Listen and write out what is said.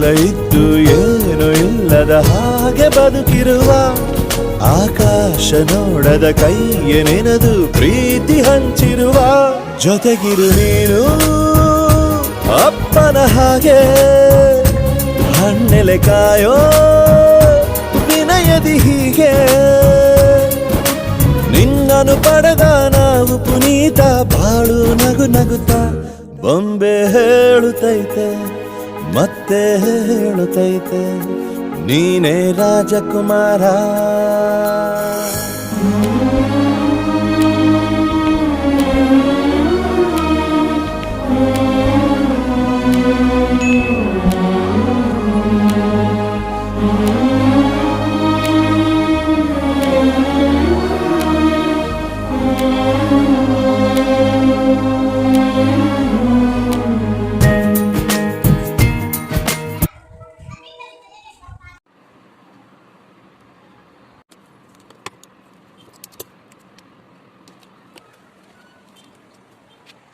ಎಲ್ಲ ಇದ್ದು ಏನು ಇಲ್ಲದ ಹಾಗೆ ಬದುಕಿರುವ ಆಕಾಶ ನೋಡದ ಕೈಯ ನೆನೆದು ಪ್ರೀತಿ ಹಂಚಿರುವ ಜೊತೆಗಿರು ನೀನು ಅಪ್ಪನ ಹಾಗೆ ಹಣ್ಣೆಲೆ ಕಾಯೋ ವಿನಯದಿ ಹೀಗೆ ನಿನ್ನನು ಪಡೆದ ನಾವು ಪುನೀತ ಬಾಳು ನಗು ನಗುತ್ತಾ ಬೊಂಬೆ ಹೇಳುತ್ತೈತೆ ಮತ್ತೆ ಹೇಳುತ್ತೈತೆ ನೀನೇ ರಾಜಕುಮಾರ.